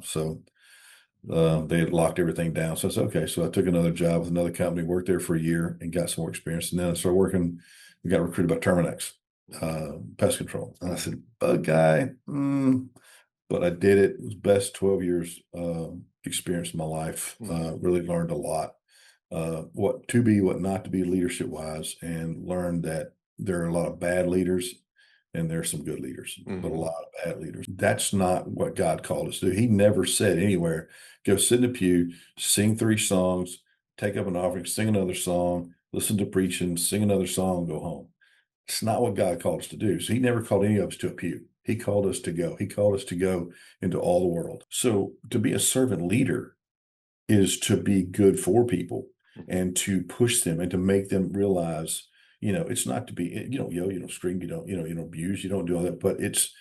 So they had locked everything down. So I said, okay. So I took another job with another company, worked there for a year and got some more experience. And then I started working, we got recruited by Terminex, pest control. And I said, bug guy, but I did it. It was best 12 years experience in my life. Really learned a lot. What to be, what not to be leadership wise, and learned that there are a lot of bad leaders and there's some good leaders, but a lot of bad leaders. That's not what God called us to do. He never said anywhere, go sit in the pew, sing 3 songs, take up an offering, sing another song, listen to preaching, sing another song, go home. It's not what God called us to do. So he never called any of us to a pew. He called us to go. He called us to go into all the world. So to be a servant leader is to be good for people and to push them and to make them realize, it's not to be, you don't yell, you don't scream, you don't abuse, you don't do all that, but it's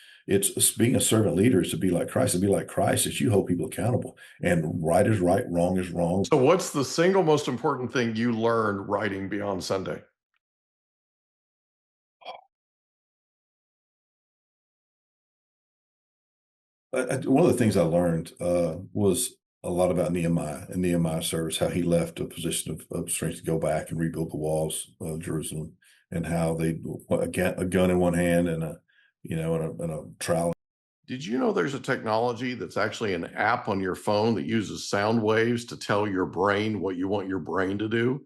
being a servant leader is to be like Christ. And be like Christ is you hold people accountable, and right is right, wrong is wrong. So what's the single most important thing you learned writing Beyond Sunday? One of the things I learned was a lot about Nehemiah and Nehemiah's service, how he left a position of strength to go back and rebuild the walls of Jerusalem, and how they a gun in one hand and a trowel. Did you know there's a technology that's actually an app on your phone that uses sound waves to tell your brain what you want your brain to do?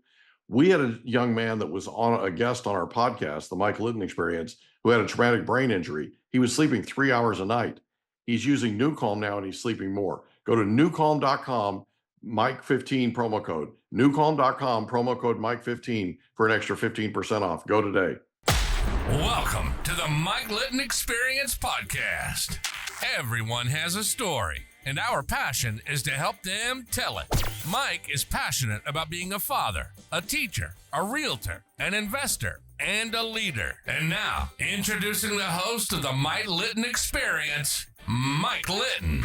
We had a young man that was on a guest on our podcast, the Mike Litton Experience, who had a traumatic brain injury. He was sleeping 3 hours a night. He's using NewCalm now and he's sleeping more. Go to newcalm.com, Mike15 promo code. Newcalm.com, promo code Mike15 for an extra 15% off. Go today. Welcome to the Mike Litton Experience podcast. Everyone has a story, and our passion is to help them tell it. Mike is passionate about being a father, a teacher, a realtor, an investor, and a leader. And now, introducing the host of the Mike Litton Experience, Mike Litton.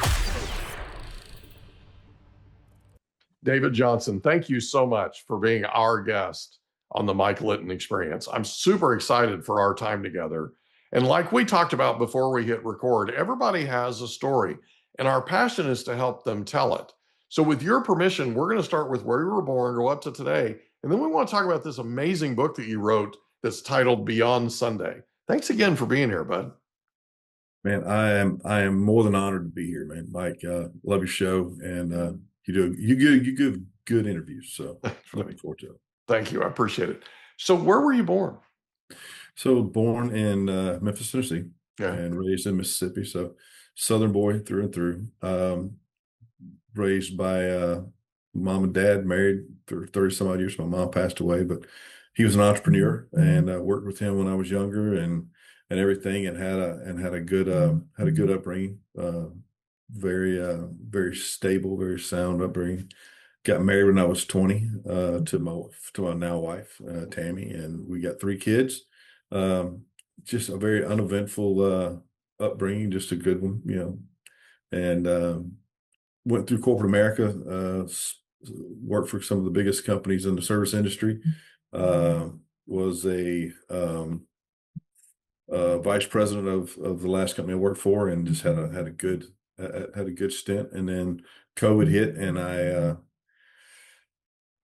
David Johnson, thank you so much for being our guest on the Mike Litton Experience. I'm super excited for our time together. And like we talked about before we hit record, everybody has a story, and our passion is to help them tell it. So with your permission, we're going to start with where you were born, go up to today, and then we want to talk about this amazing book that you wrote that's titled Beyond Sunday. Thanks again for being here, bud. Man, I am more than honored to be here, man. Mike, love your show, and you give good interviews. So looking forward to it. Thank you. I appreciate it. So where were you born? So born in Memphis, Tennessee, and raised in Mississippi. So Southern boy through and through. Raised by mom and dad, married for 30 some odd years. My mom passed away, but he was an entrepreneur, and I worked with him when I was younger and everything, and had a good upbringing. Very stable, very sound upbringing. Got married when I was 20 to my now wife, Tammy, and we got 3 kids. Just a very uneventful upbringing, just a good one, and went through corporate America, worked for some of the biggest companies in the service industry, was a vice president of the last company I worked for, and just had a good stint. And then COVID hit, and I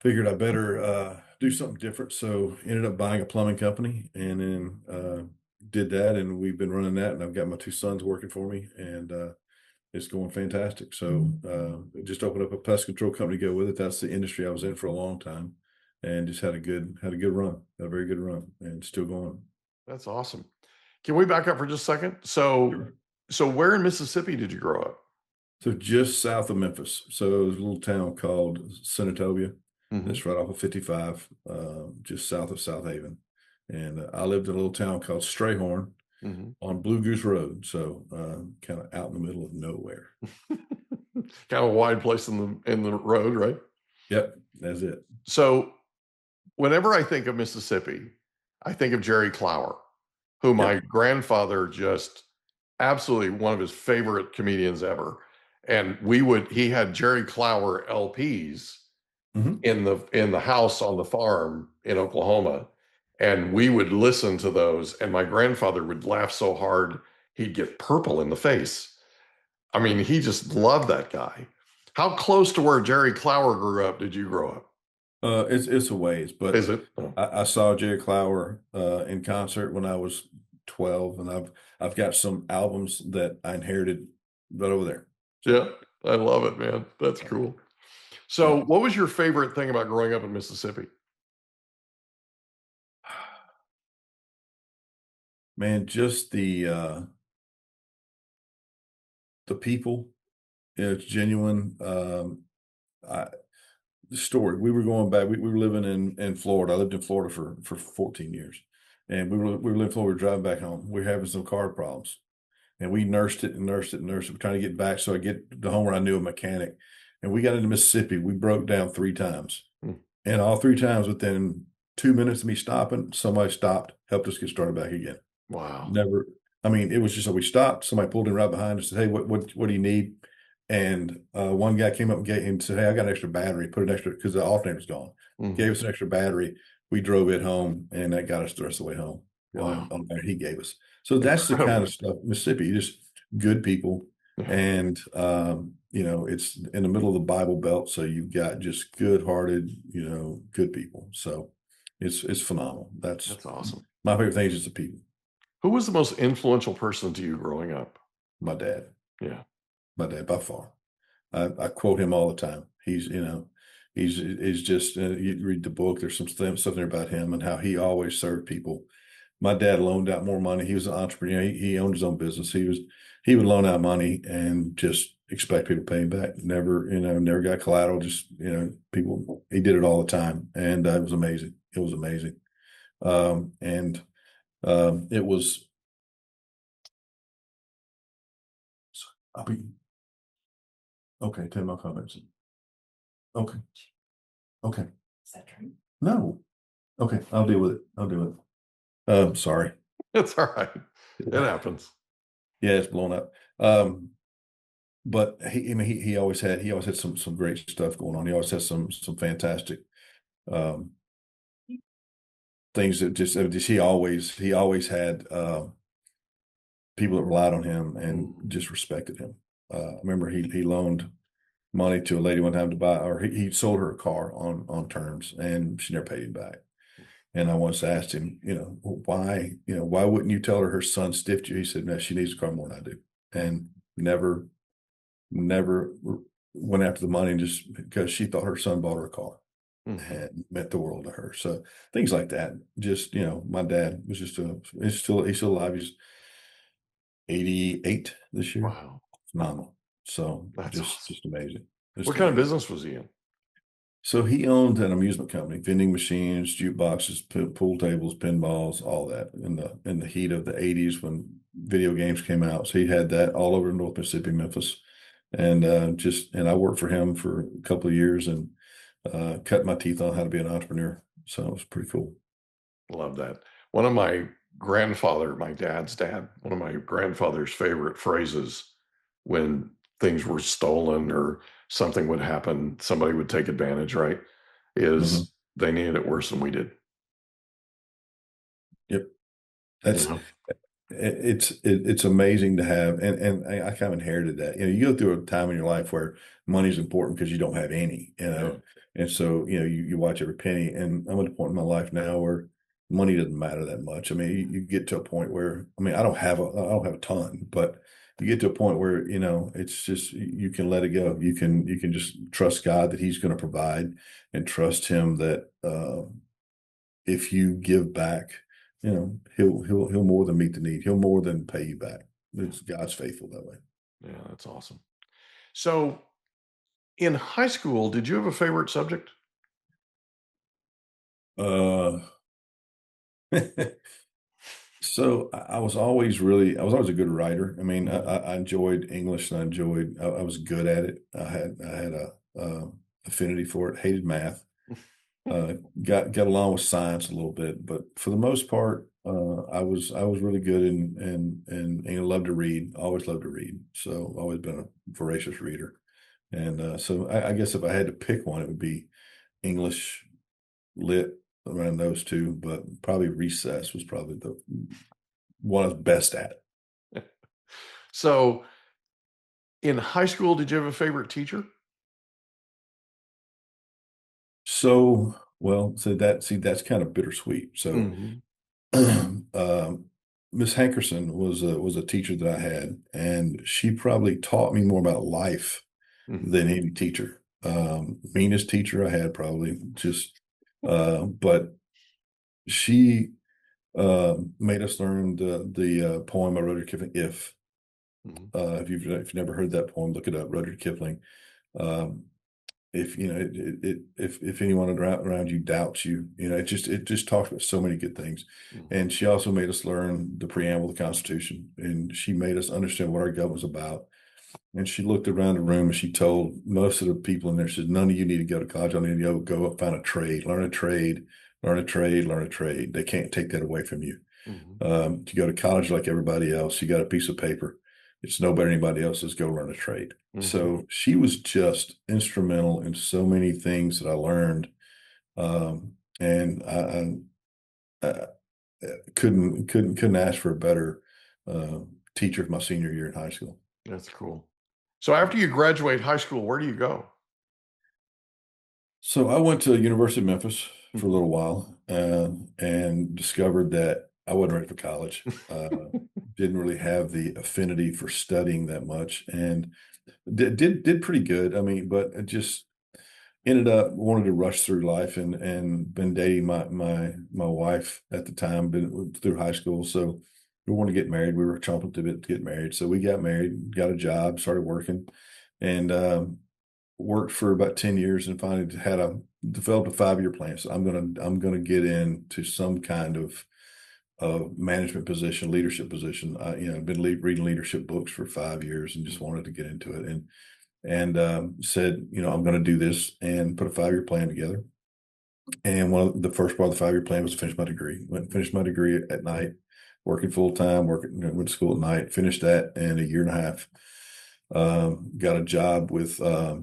figured I better do something different. So ended up buying a plumbing company, and then did that, and we've been running that, and I've got my 2 sons working for me, and it's going fantastic. So just opened up a pest control company to go with it. That's the industry I was in for a long time, and just had a good run, a very good run, and still going. That's awesome. Can we back up for just a second? So where in Mississippi did you grow up? So just south of Memphis. So there's a little town called Senatobia. It's right off of 55, just south of South Haven. And I lived in a little town called Strayhorn on Blue Goose Road. So kind of out in the middle of nowhere. Kind of a wide place in the road, right? Yep, that's it. So whenever I think of Mississippi, I think of Jerry Clower, who my grandfather just absolutely one of his favorite comedians ever. And he had Jerry Clower LPs in the house on the farm in Oklahoma, and we would listen to those, and my grandfather would laugh so hard he'd get purple in the face. I mean, he just loved that guy. How close to where Jerry Clower grew up did you grow up? It's a ways, but Is it? Oh, I saw Jerry Clower in concert when I was 12, and I've got some albums that I inherited right over there. yeah, I love it, man. That's cool. So, Yeah. what was your favorite thing about growing up in Mississippi? Man, just the people. It's genuine. I, the story. We were going back. We were living in Florida. I lived in Florida for 14 years, and we were living in Florida. We were driving back home. We were having some car problems, and we nursed it and nursed it and nursed it. We're trying to get back, so I get to home where I knew a mechanic, and we got into Mississippi. We broke down 3 times, Hmm. and all 3 times within 2 minutes of me stopping, somebody stopped, helped us get started back again. Wow. Never. I mean, it was just so we stopped. Somebody pulled in right behind us. Said, "Hey, what do you need?" And one guy came up and said, "Hey, I got an extra battery. Put an extra because the alternator's gone." Mhm. Gave us an extra battery. We drove it home, and that got us the rest of the way home. Wow. On there he gave us. So that's the kind Incredible. of stuff. Mississippi, just good people, Yeah. and it's in the middle of the Bible Belt, so you've got just good-hearted, good people. So it's phenomenal. That's awesome. My favorite thing is just the people. Who was the most influential person to you growing up? My dad. Yeah. My dad by far. I quote him all the time. He's just you read the book. There's something about him and how he always served people. My dad loaned out more money. He was an entrepreneur. He owned his own business. He would loan out money and just expect people to pay him back. Never got collateral. Just people. He did it all the time, and it was amazing. It was amazing, and it was. I'll be okay. 10 more comments. Okay. Okay. Is that true? No. Okay. I'll deal with it. Sorry. It's all right. It happens. Yeah, it's blown up. But he always had some great stuff going on. He always had some fantastic things that just he always had people that relied on him and just respected him. I remember he loaned money to a lady one time to buy, or he sold her a car on terms, and she never paid him back. And I once asked him, why wouldn't you tell her son stiffed you? He said, no, she needs a car more than I do, and never went after the money just because she thought her son bought her a car. Mhm. And meant the world to her. So things like that. Just my dad was he's still alive. He's 88 this year. Wow. Phenomenal. So That's awesome. just amazing. Just What kind of amazing. business was he in? So he owned an amusement company, vending machines, jukeboxes, pool tables, pinballs, all that in the heat of the 80s when video games came out. So he had that all over North Mississippi, Memphis. And I worked for him for a couple of years and cut my teeth on how to be an entrepreneur. So it was pretty cool. Love that. One of my my dad's dad, one of my grandfather's favorite phrases when things were stolen or something would happen, somebody would take advantage, right? Is they needed it worse than we did. Yep. That's You know? it's amazing to have, and I kind of inherited that. You go through a time in your life where money's important because you don't have any, and so you watch every penny. And I'm at a point in my life now where money doesn't matter that much. I mean, you get to a point where I don't have a ton, but you get to a point where it's just you can let it go. You can just trust God that He's going to provide, and trust Him that if you give back, he'll more than meet the need. He'll more than pay you back. It's God's faithful that way. Yeah, that's awesome. So in high school, did you have a favorite subject? Uh, so I was always a good writer. I mean, I enjoyed English, and I was good at it. I had a affinity for it. Hated math. Got along with science a little bit, but for the most part, I was really good and loved to read. Always loved to read. So always been a voracious reader. And so I guess if I had to pick one, it would be English, lit, around those two, but probably recess was probably the one I was best at. So In high school, did you have a favorite teacher? So, well, that's kind of bittersweet. So, Mhm. um, Miss Hankerson was a teacher that I had, and she probably taught me more about life Mhm. than any teacher. Meanest teacher I had probably just, but she made us learn the poem by Rudyard Kipling. Mhm. If you've never heard that poem, look it up. Rudyard Kipling. Um, if you know if anyone around you doubts you, it just talks about so many good things. Mhm. And she also made us learn the preamble of the Constitution, and she made us understand what our government was about. And she looked around the room and she told most of the people in there, she said, none of you need to go to college. I need to go up, find a trade, learn a trade, learn a trade, learn a trade. They can't take that away from you. Mhm. To go to college like everybody else, you got a piece of paper. It's nobody, anybody else's. Go learn a trade. Mhm. So she was just instrumental in so many things that I learned. And I couldn't ask for a better uh, teacher of my senior year in high school. That's cool. So after you graduate high school, where do you go? So I went to University of Memphis for a Mhm. little while, and discovered that I wasn't ready for college. Didn't really have the affinity for studying that much, and did pretty good. I mean, but I just ended up wanting to rush through life, and been dating my wife at the time, been through high school, so we wanted to get married. We were chomping at the bit to get married, so we got married, got a job, started working, and worked for about 10 years, and finally developed a 5-year plan. So I'm gonna get into some kind of management position, leadership position. I've been reading leadership books for 5 years and just wanted to get into it, and said, I'm going to do this, and put a 5-year plan together. And one of the first part of the 5-year plan was to finish my degree. Went and finished my degree at night, working full time, went to school at night, finished that in a year and a half. Got a job with uh,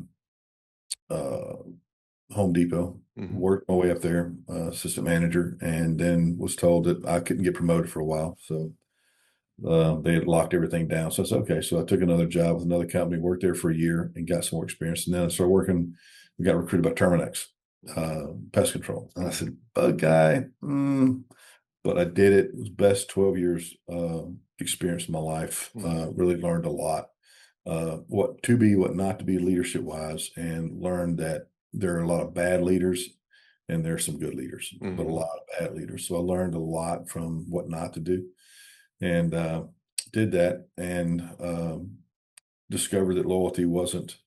Home Depot, Mhm. worked my way up there, assistant manager, and then was told that I couldn't get promoted for a while. So they had locked everything down. So I said, okay. So I took another job with another company, worked there for a year and got some more experience. And then I started working, we got recruited by Terminex, pest control. And I said, bug guy, but I did it. It was best 12 years experience in my life. Mhm. Really learned a lot. What to be, what not to be leadership wise, and learned that there are a lot of bad leaders and there's some good leaders, but a Mhm. lot of bad leaders. So I learned a lot from what not to do, and did that, and discovered that loyalty wasn't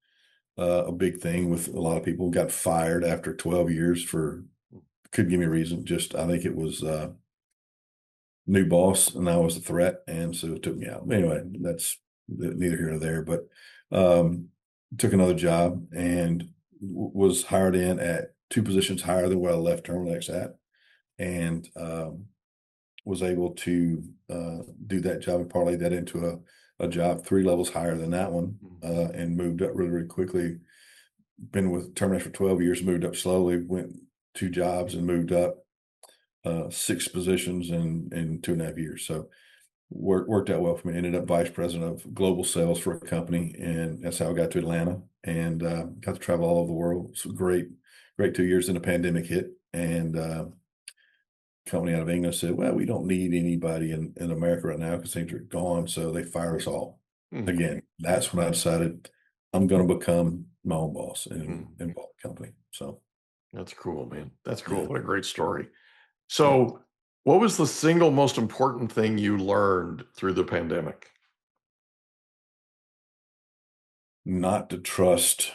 a big thing with a lot of people. Got fired after 12 years for couldn't give me a reason. Just I think it was new boss, and I was a threat, and so it took me out. Anyway, that's neither here nor there. But um, took another job and was hired in at 2 positions higher than where I left Terminex at, and was able to do that job and parlay that into a job 3 levels higher than that one, Mhm. and moved up really, really quickly. Been with Terminus for 12 years, moved up slowly, went 2 jobs and moved up 6 positions in 2.5 years. So worked out well for me. Ended up vice president of global sales for a company, and that's how I got to Atlanta, and got to travel all over the world. It's a great 2 years. Then the pandemic hit, and company out of England said, well, we don't need anybody in America right now because things are gone. So they fired us all. Mhm. Again, that's when I decided I'm going to become my own boss and Mhm. bought the company. So, That's cool, man. That's cool. yeah, What a great story. yeah. So, what was the single most important thing you learned through the pandemic? Not to trust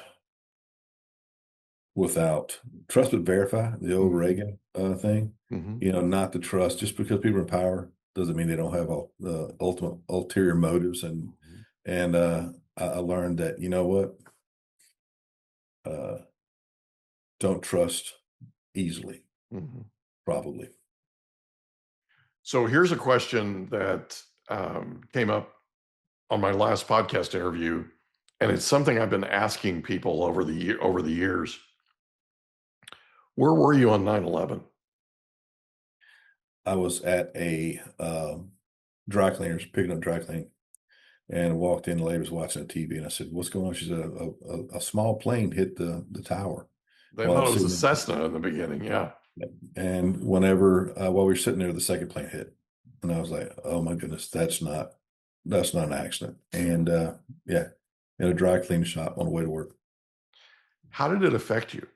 without trust but verify, the old Mhm. Reagan thing. Mhm. Not to trust just because people are in power doesn't mean they don't have ultimate ulterior motives. Mhm. And I learned that, what, uh, don't trust easily, Mhm. probably. So, here's a question that came up on my last podcast interview, and it's something I've been asking people over the years. Where were you on 9/11? I was at a dry cleaners, picking up dry cleaning, and walked in. The lady was watching the TV, and I said, "What's going on?" She said, "A small plane hit the tower." They While I thought it was was a sitting there. Cessna in the beginning. Yeah. And whenever while we were sitting there, the second plane hit, and I was like, "Oh my goodness, that's not an accident." And yeah, in a dry cleaning shop on the way to work. How did it affect you? It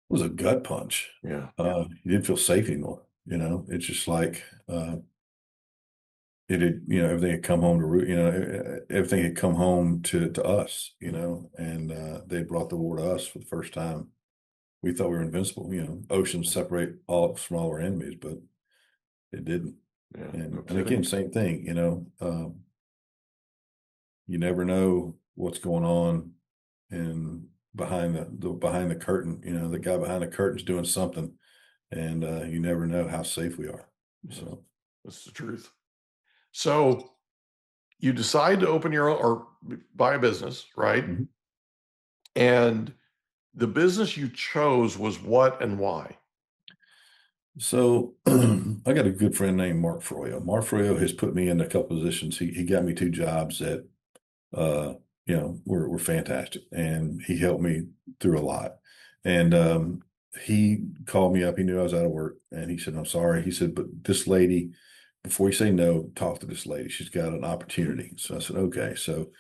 was a gut punch. Yeah. You didn't feel safe anymore. It's just like it had, everything had come home to root. Everything had come home to us. And they brought the war to us for the first time. We thought we were invincible. Oceans separate all of us from all our enemies, but it didn't. Yeah. And again, same thing. You never know what's going on and behind the curtain. The guy behind the curtain's doing something, and you never know how safe we are. So that's the truth. So you decide to open your own or buy a business, right? Mhm. And the business you chose was what and why? So I got a good friend named Mark Froyo. Mark Froyo has put me in a couple positions. He got me two jobs that were fantastic, and he helped me through a lot. And he called me up. He knew I was out of work, and he said, "I'm sorry." He said, "But this lady, before you say no, talk to this lady. She's got an opportunity." So I said, "Okay." So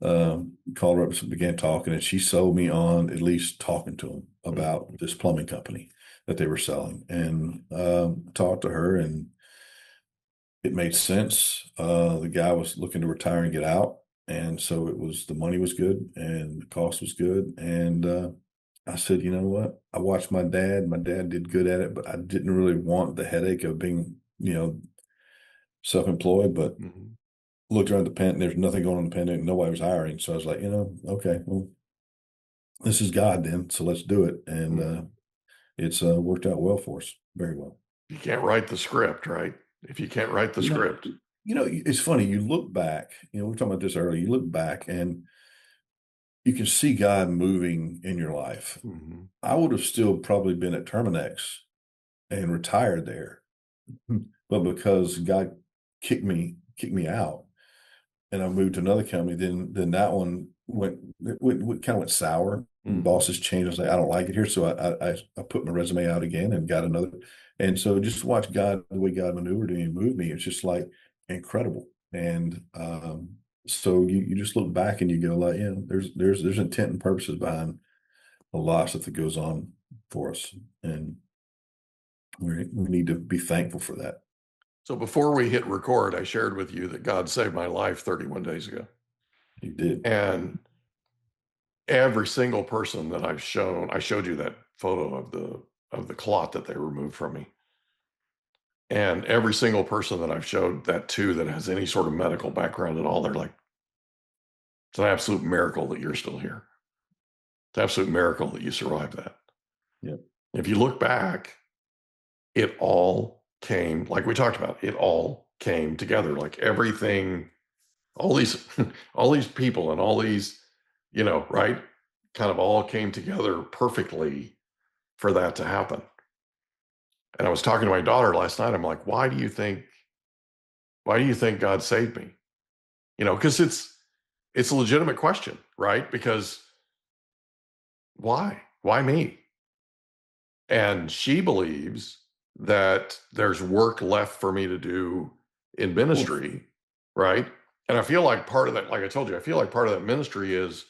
called her up and began talking, and she sold me on at least talking to him about this plumbing company that they were selling, and talked to her, and it made sense. The guy was looking to retire and get out. And so the money was good and the cost was good. And I said, you know what? I watched my dad. My dad did good at it, but I didn't really want the headache of being, self-employed. But looked around the pen, there's nothing going on in the pen, nobody was hiring. So I was like, okay, well, this is God then. So let's do it. And it's worked out well for us, very well. You can't write the script, right? If you can't write the script. It's funny. You look back, we were talking about this earlier. You look back and you can see God moving in your life. I would have still probably been at Terminex and retired there, but because God kicked me out, and I moved to another company, then that one kind of went sour. Bosses changed. I was like, I don't like it here, so I put my resume out again and got another. And so just watch God, the way God maneuvered me and moved me. It's just like incredible. And so you just look back and you go like, there's intent and purposes behind a lot of stuff that goes on for us, and we need to be thankful for that. So before we hit record, I shared with you that God saved my life 31 days ago. You did. And every single person that I showed you that photo of the clot that they removed from me. And every single person that I've showed that to that has any sort of medical background at all, they're like, it's an absolute miracle that you're still here. It's an absolute miracle that you survived that. Yep. If you look back, it all came, like we talked about, it all came together. Like everything, all these people and all these, right, kind of all came together perfectly for that to happen. And I was talking to my daughter last night. I'm like, why do you think God saved me? Because it's a legitimate question, right? Because why me? And she believes that there's work left for me to do in ministry, right? And I feel like part of that, like I told you, I feel like part of that ministry is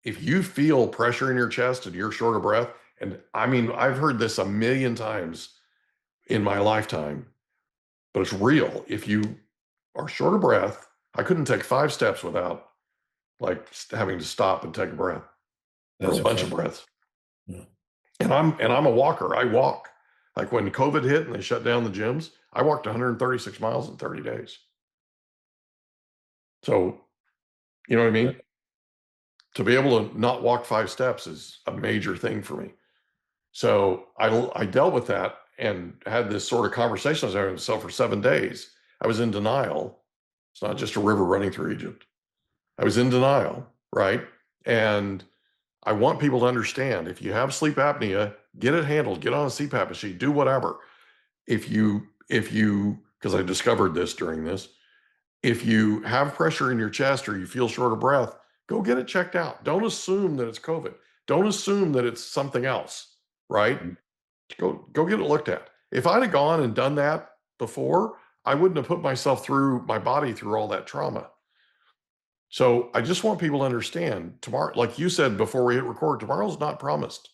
if you feel pressure in your chest and you're short of breath, and I mean, I've heard this a million times in my lifetime, but it's real. If you are short of breath, I couldn't take 5 steps without like having to stop and take a breath. That's a bunch of breaths. Yeah. And I'm a walker. I walk. Like when COVID hit and they shut down the gyms, I walked 136 miles in 30 days. So, you know what I mean? To be able to not walk 5 steps is a major thing for me. So I dealt with that and had this sort of conversation I was having with myself for 7 days. I was in denial. It's not just a river running through Egypt. I was in denial, right? And I want people to understand, if you have sleep apnea, get it handled, get on a CPAP machine, do whatever. If you, because I discovered this during this, If you have pressure in your chest or you feel short of breath, go get it checked out. Don't assume that it's COVID. Don't assume that it's something else, right? Go get it looked at. If I'd have gone and done that before, I wouldn't have put my body through all that trauma. So I just want people to understand tomorrow, like you said before we hit record, tomorrow's not promised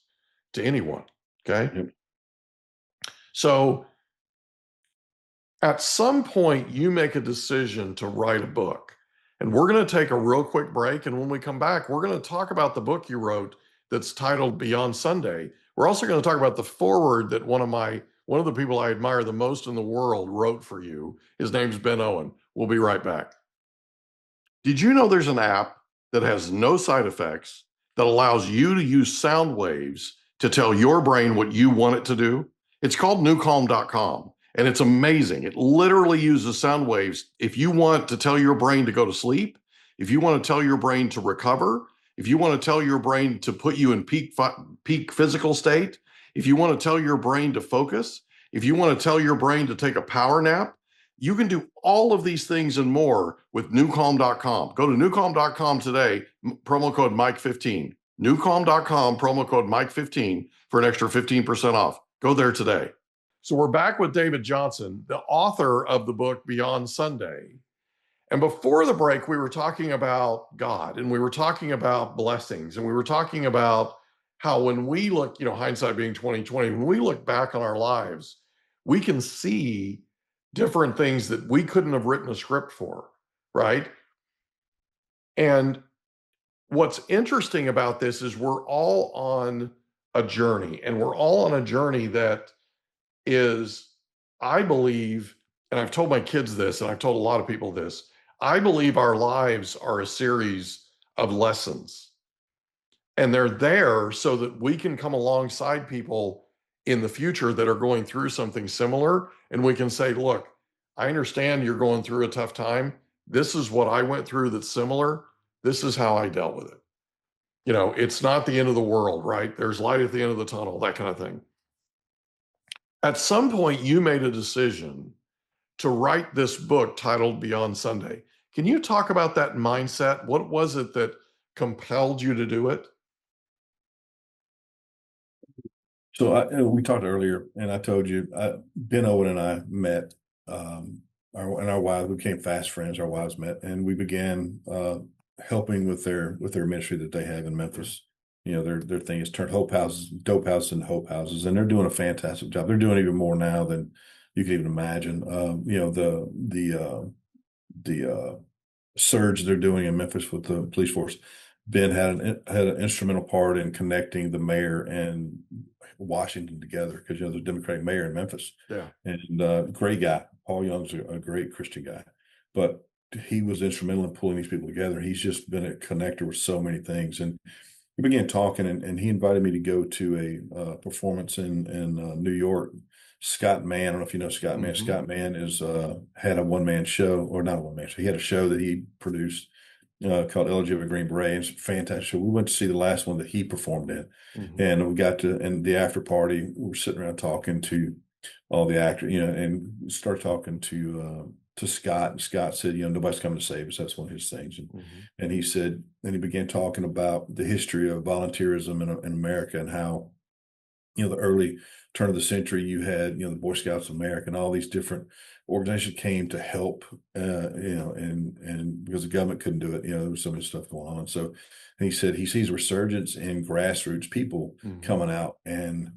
to anyone. Okay. Yep. So at some point, you make a decision to write a book. And we're going to take a real quick break. And when we come back, we're going to talk about the book you wrote that's titled Beyond Sunday. We're also going to talk about the foreword that one of the people I admire the most in the world wrote for you. His name's Ben Owen. We'll be right back. Did you know there's an app that has no side effects that allows you to use sound waves to tell your brain what you want it to do? It's called newcalm.com. And it's amazing. It literally uses sound waves. If you want to tell your brain to go to sleep, if you want to tell your brain to recover, if you want to tell your brain to put you in peak physical state, if you want to tell your brain to focus, if you want to tell your brain to take a power nap, you can do all of these things and more with newcalm.com. Go to newcalm.com today, promo code Mike15. Newcalm.com, promo code Mike15 for an extra 15% off. Go there today. So we're back with David Johnson, the author of the book Beyond Sunday. And before the break, we were talking about God, and we were talking about blessings, and we were talking about how when we look, hindsight being 2020, when we look back on our lives, we can see different things that we couldn't have written a script for, right? And what's interesting about this is we're all on a journey, and we're all on a journey that is, I believe, and I've told my kids this, and I've told a lot of people this, I believe our lives are a series of lessons. And they're there so that we can come alongside people in the future that are going through something similar. And we can say, look, I understand you're going through a tough time. This is what I went through that's similar. This is how I dealt with it. It's not the end of the world, right? There's light at the end of the tunnel, that kind of thing. At some point, you made a decision to write this book titled Beyond Sunday. Can you talk about that mindset? What was it that compelled you to do it? So we talked earlier, and I told you, Ben Owen and I met, our wives became fast friends. Our wives met, and we began helping with their ministry that they have in Memphis. Their thing is turn dope houses into hope houses, and they're doing a fantastic job. They're doing even more now than you can even imagine. The surge they're doing in Memphis with the police force. Ben had an instrumental part in connecting the mayor and Washington together, because there's a Democratic mayor in Memphis. Yeah, and great guy. Paul Young's a great Christian guy, but he was instrumental in pulling these people together. He's just been a connector with so many things, and we began talking, and he invited me to go to a performance in New York. Scott Mann, I don't know if you know Scott Mann. Mm-hmm. Scott Mann had a one-man show, or not a one-man show. He had a show that he produced called Elegy of a Green Beret. It's a fantastic show. We went to see the last one that he performed in, and we got to, and the after party, we were sitting around talking to all the actors, and started talking to Scott, and Scott said, nobody's coming to save us. That's one of his things. And he said, and he began talking about the history of volunteerism in America, and how, the early turn of the century, you had, the Boy Scouts of America and all these different organizations came to help, and because the government couldn't do it, there was so much stuff going on. So, and he said he sees resurgence in grassroots people coming out and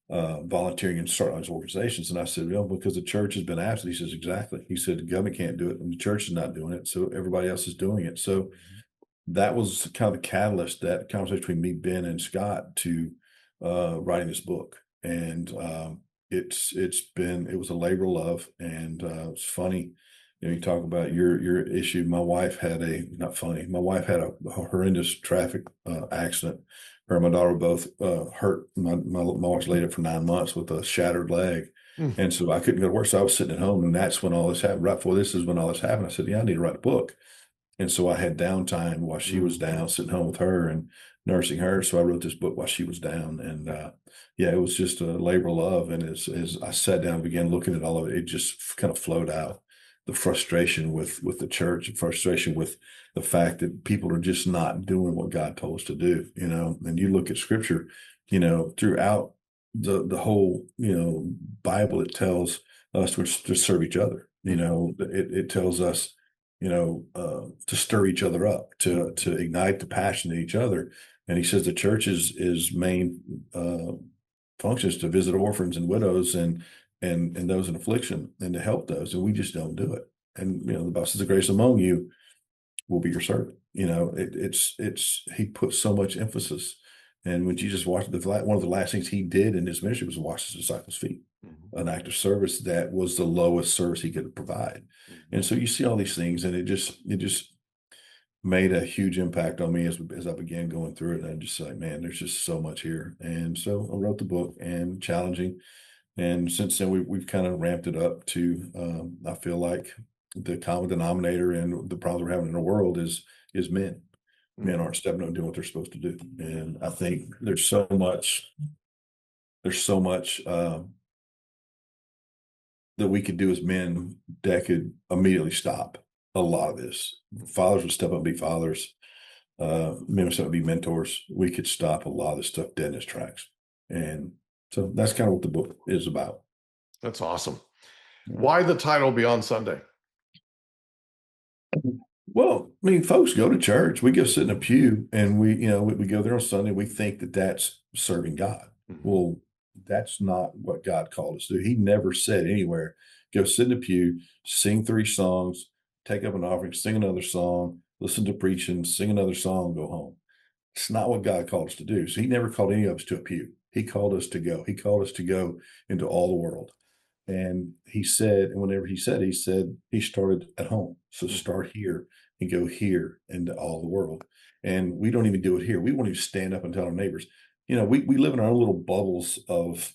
volunteering and starting those organizations. And I said, because the church has been absent. He says, exactly. He said, the government can't do it, and the church is not doing it, so everybody else is doing it. So that was kind of the catalyst, that conversation between me, Ben, and Scott, to writing this book. And it was a labor of love, and it's funny. You talk about your issue. My wife had my wife had a horrendous traffic accident. Her and my daughter were both hurt. My wife's laid up for 9 months with a shattered leg. And so I couldn't go to work. So I was sitting at home, and that's when all this happened. Right before this is when all this happened. I said, I need to write a book. And so I had downtime while she was down, sitting home with her and nursing her. So I wrote this book while she was down. And it was just a labor of love. And as I sat down and began looking at all of it, it just kind of flowed out. the frustration with the church, and frustration with the fact that people are just not doing what God told us to do, and you look at scripture, throughout the whole, Bible, it tells us to serve each other. It tells us, to stir each other up, to ignite the passion in each other. And he says the church's main function is to visit orphans and widows and those in affliction, and to help those, and we just don't do it. And the Bible says the greatest among you will be your servant. He put so much emphasis. And when Jesus watched one of the last things he did in his ministry was wash his disciples' feet, an act of service that was the lowest service he could provide. And so you see all these things, and it just made a huge impact on me as I began going through it. And I'm just like, man, there's just so much here. And so I wrote the book, and challenging. And since then, we've kind of ramped it up to, I feel like the common denominator and the problem we're having in the world is men. Men aren't stepping up and doing what they're supposed to do. And I think there's so much that we could do as men that could immediately stop a lot of this. Fathers would step up and be fathers. Men would step up and be mentors. We could stop a lot of this stuff dead in its tracks. And so that's kind of what the book is about. That's awesome. Why the title Beyond Sunday? Well, I mean, folks go to church. We go sit in a pew, and we go there on Sunday. We think that that's serving God. Well, that's not what God called us to do. He never said anywhere, go sit in a pew, sing 3 songs, take up an offering, sing another song, listen to preaching, sing another song, go home. It's not what God called us to do. So he never called any of us to a pew. He called us to go. He called us to go into all the world. And he said, and whenever he said he started at home. So start here and go here into all the world. And we don't even do it here. We won't even stand up and tell our neighbors. We live in our little bubbles of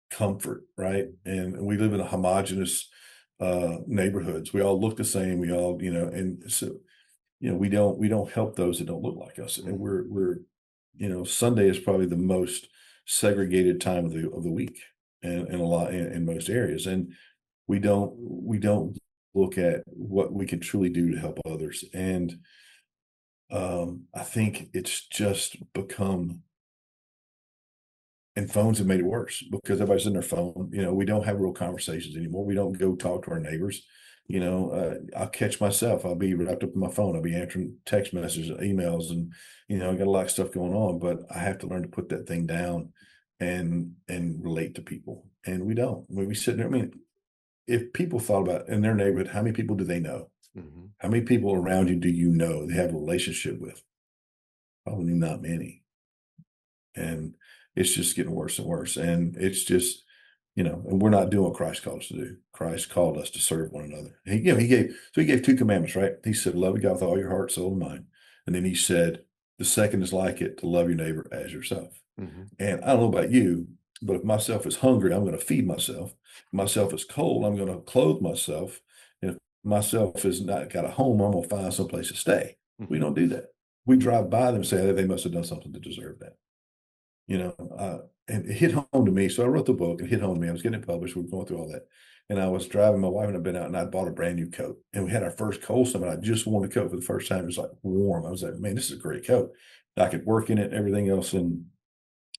comfort, right? And we live in a homogenous neighborhoods. We all look the same. We all, and so, we don't help those that don't look like us. And we're Sunday is probably the most segregated time of the week, and a lot in most areas. And we don't look at what we can truly do to help others. And I think it's just become, and phones have made it worse because everybody's in their phone. We don't have real conversations anymore. We don't go talk to our neighbors. I'll catch myself. I'll be wrapped up in my phone. I'll be answering text messages, emails, and I got a lot of stuff going on. But I have to learn to put that thing down and relate to people. And we don't. When we sit there, I mean, if people thought about in their neighborhood, how many people do they know? How many people around you do you know they have a relationship with? Probably not many. And it's just getting worse and worse. And it's just, and we're not doing what Christ called us to do. Christ called us to serve one another. And he gave 2 commandments, right? He said, love God with all your heart, soul, and mind. And then he said, the second is like it, to love your neighbor as yourself. And I don't know about you, but if myself is hungry, I'm going to feed myself. If myself is cold, I'm going to clothe myself. And if myself is not got a home, I'm going to find someplace to stay. We don't do that. We drive by them and say, they must have done something to deserve that. And it hit home to me. So I wrote the book, and it hit home to me. I was getting it published. We were going through all that. And I was driving, my wife and I've been out, and I bought a brand new coat. And we had our first cold summer. I just worn the coat for the first time. It was like warm. I was like, man, this is a great coat. I could work in it and everything else. And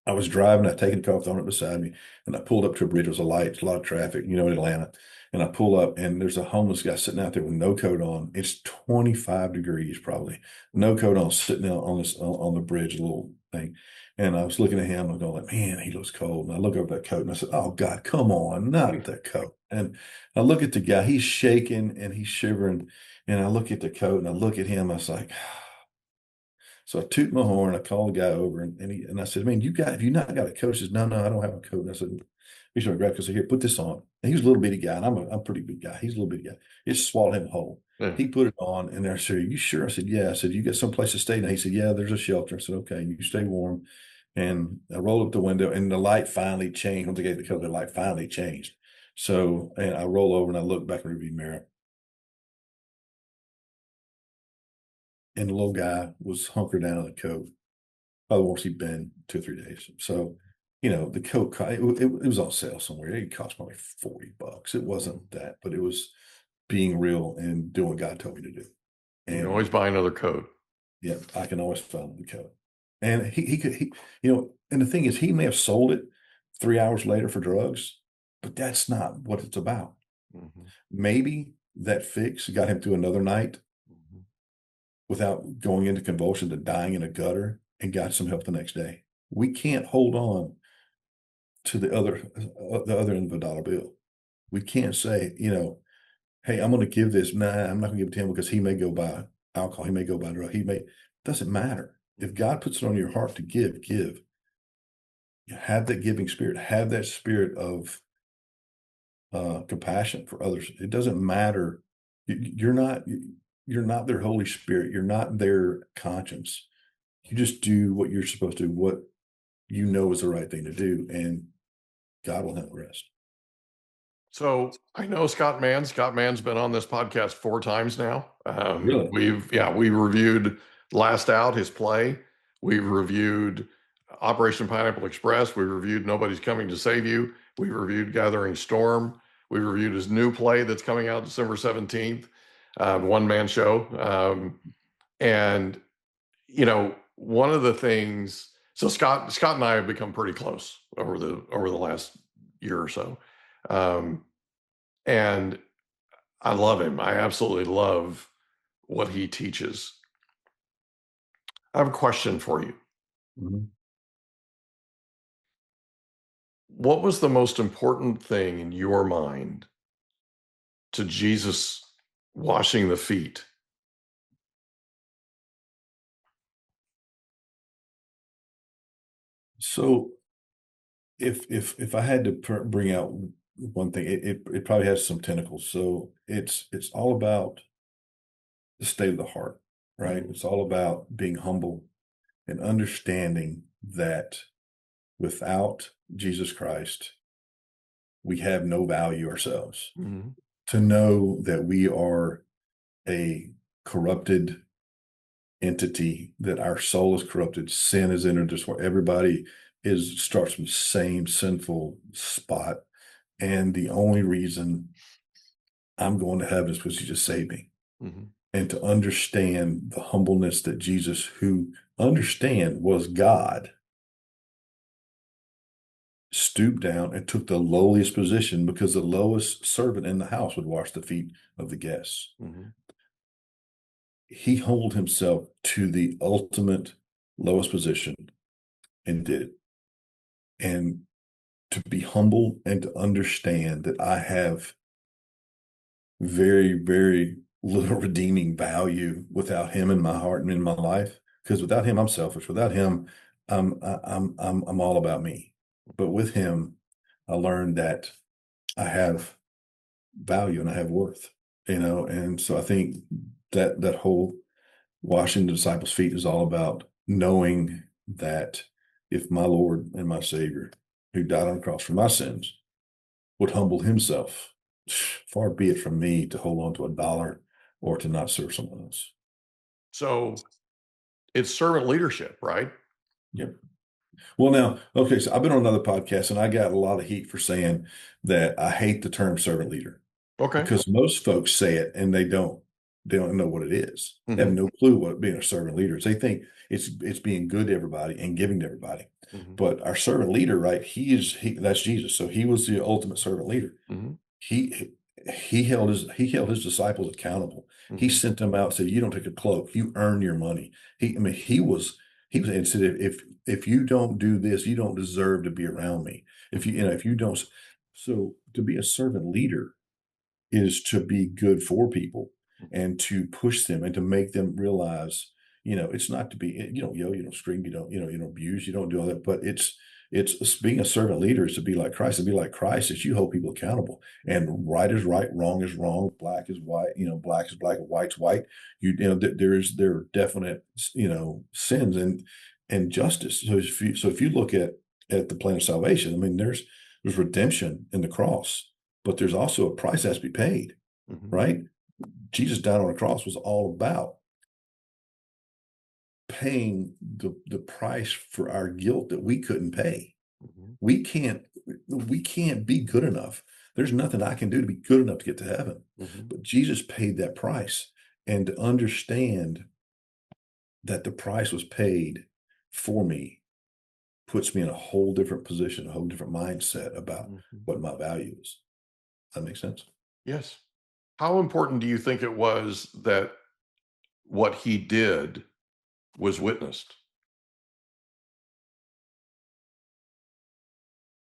I was driving, I taken the coat, thrown it beside me, and I pulled up to a bridge. It was a light, it's a lot of traffic, in Atlanta. And I pull up, and there's a homeless guy sitting out there with no coat on. It's 25 degrees probably, no coat on, sitting out on the bridge, a little thing. And I was looking at him, and going like, man, he looks cold. And I look over that coat, and I said, oh God, come on, not that coat. And I look at the guy, he's shaking and he's shivering. And I look at the coat, and I look at him, I was like, so I toot my horn. I call the guy over, and I said, man, have you not got a coat? He says, no, I don't have a coat. And I said, he's going to grab, because here, put this on. And he was a little bitty guy, and I'm a pretty big guy. He's a little bitty guy. It swallowed him whole. Yeah. He put it on, and I said, are you sure? I said, yeah. I said, you got someplace to stay now? He said, yeah, there's a shelter. I said, okay, you stay warm. And I rolled up the window, and the light finally changed. Once I gave the coat, the light finally changed. So, and I roll over, and I look back in the rearview mirror. And the little guy was hunkered down in the coat. Probably won't see Ben 2 or 3 days. So, the coat, it was on sale somewhere. It cost probably $40. It wasn't that, but it was being real and doing what God told me to do. You can And always buy another coat. yeah, I can always find the code. And and the thing is, he may have sold it 3 hours later for drugs, but that's not what it's about. Mhm, Maybe that fix got him through another night mhm. without going into convulsion to dying in a gutter and got some help the next day. We can't hold on to the other end of a dollar bill. We can't say, hey, I'm going to give this. Nah, I'm not going to give it to him because he may go buy alcohol. He may go buy drug. Doesn't matter. If God puts it on your heart to give, give. Have that giving spirit. Have that spirit of compassion for others. It doesn't matter. You're not their Holy Spirit. You're not their conscience. You just do what you're supposed to do, what you know is the right thing to do, and God will handle the rest. So I know Scott Mann. Scott Mann's been on this podcast 4 times now. Really? We reviewed Last Out, his play. We've reviewed Operation Pineapple Express. We reviewed Nobody's Coming to Save You. We reviewed Gathering Storm. We reviewed his new play that's coming out December 17th, one man show. And one of the things. So Scott and I have become pretty close over the last year or so. And I love him. I absolutely love what he teaches. I have a question for you. Mhm. What was the most important thing in your mind to Jesus washing the feet? So if I had to bring out one thing, it probably has some tentacles. So it's all about the state of the heart, right? Mhm. It's all about being humble and understanding that without Jesus Christ, we have no value ourselves. Mhm. To know that we are a corrupted entity, that our soul is corrupted, sin has entered this world. Everybody starts from the same sinful spot. And the only reason I'm going to heaven is because he just saved me. Mhm. And to understand the humbleness that Jesus, who understand was God, stooped down and took the lowliest position because the lowest servant in the house would wash the feet of the guests. Mhm. He humbled himself to the ultimate lowest position and did it. And to be humble and to understand that I have very, very little redeeming value without him in my heart and in my life. Because without him, I'm selfish. Without him, I'm all about me. But with him, I learned that I have value and I have worth, and so I think that whole washing the disciples' feet is all about knowing that if my Lord and my Savior, who died on the cross for my sins, would humble himself, far be it from me to hold on to a dollar or to not serve someone else. So it's servant leadership, right? Yep. Well, now, okay, so I've been on another podcast and I got a lot of heat for saying that I hate the term servant leader. Okay. Because most folks say it and they don't know what it is. They have Mhm. no clue what being a servant leader is. They think it's being good to everybody and giving to everybody. Mhm. But our servant leader, right? That's Jesus. So he was the ultimate servant leader. Mhm. He he held his disciples accountable. He Mhm. sent them out and said, "You don't take a cloak. You earn your money." He was and said, "If you don't do this, you don't deserve to be around me. If you don't." So to be a servant leader is to be good for people Mhm. and to push them and to make them realize, it's not to be, you don't yell, you don't scream, you don't abuse, you don't do all that, but it's being a servant leader is to be like Christ. And be like Christ is you hold people accountable, and right is right, wrong is wrong, black is white, black is black, and white's white. There are definite, sins and justice. So if you look at the plan of salvation, I mean, there's redemption in the cross, but there's also a price that has to be paid, Mhm. right? Jesus died on a cross was all about paying the price for our guilt that we couldn't pay. Mhm. We can't we can't be good enough. There's nothing I can do to be good enough to get to heaven. Mhm. But Jesus paid that price. And to understand that the price was paid for me puts me in a whole different position, a whole different mindset about Mhm. what my value is. That makes sense? Yes. How important do you think it was that what he did was witnessed?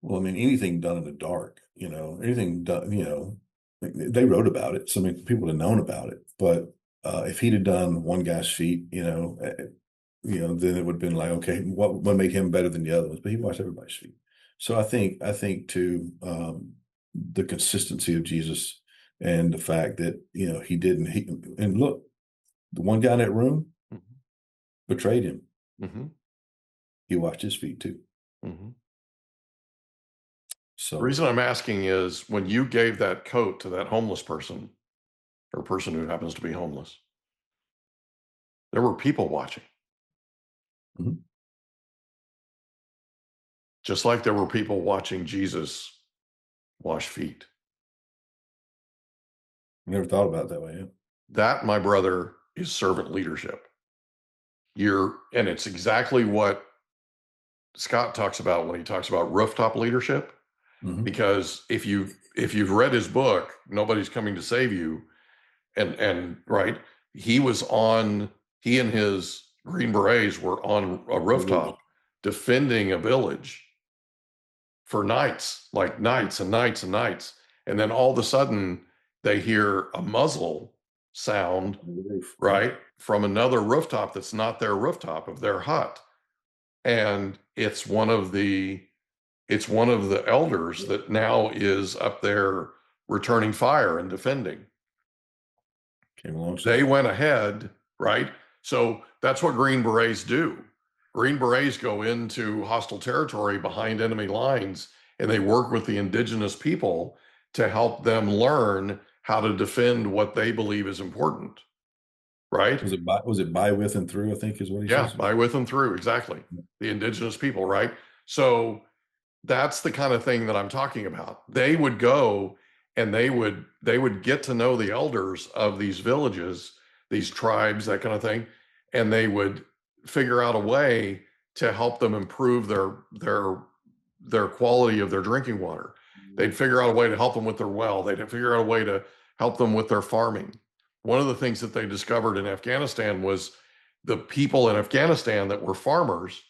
Well, I mean, anything done in the dark, anything done, they wrote about it. So many people had known about it. But if he'd have done one guy's feet, then it would have been like, okay, what made him better than the other ones? But he washed everybody's feet. So I think too, the consistency of Jesus and the fact that, and look, the one guy in that room Mhm. betrayed him. Mhm. He washed his feet too. Mhm. The So, reason I'm asking is when you gave that coat to that homeless person or person who happens to be homeless, there were people watching, mhm. just like there were people watching Jesus wash feet. Never thought about it that way. Yeah. That, my brother, is servant leadership. And it's exactly what Scott talks about when he talks about rooftop leadership. Mhm. Because if you've read his book, Nobody's Coming to Save You, and right, he and his Green Berets were on a rooftop defending a village for nights, like nights and nights and nights. And then all of a sudden they hear a muzzle sound, right, from another rooftop that's not their rooftop of their hut. And it's one of the elders that now is up there returning fire and defending. Came along. They went ahead, right? So that's what Green Berets do. Green Berets go into hostile territory behind enemy lines and they work with the indigenous people to help them learn how to defend what they believe is important, right? Was it by, with, and through? I think is what he Yeah, says. by with and through, exactly. The indigenous people, right? So that's the kind of thing that I'm talking about. They would go and they would get to know the elders of these villages, these tribes, that kind of thing, and they would figure out a way to help them improve their quality of their drinking water. They'd figure out a way to help them with their well. They'd figure out a way to help them with their farming. One of the things that they discovered in Afghanistan was the people in Afghanistan that were farmers,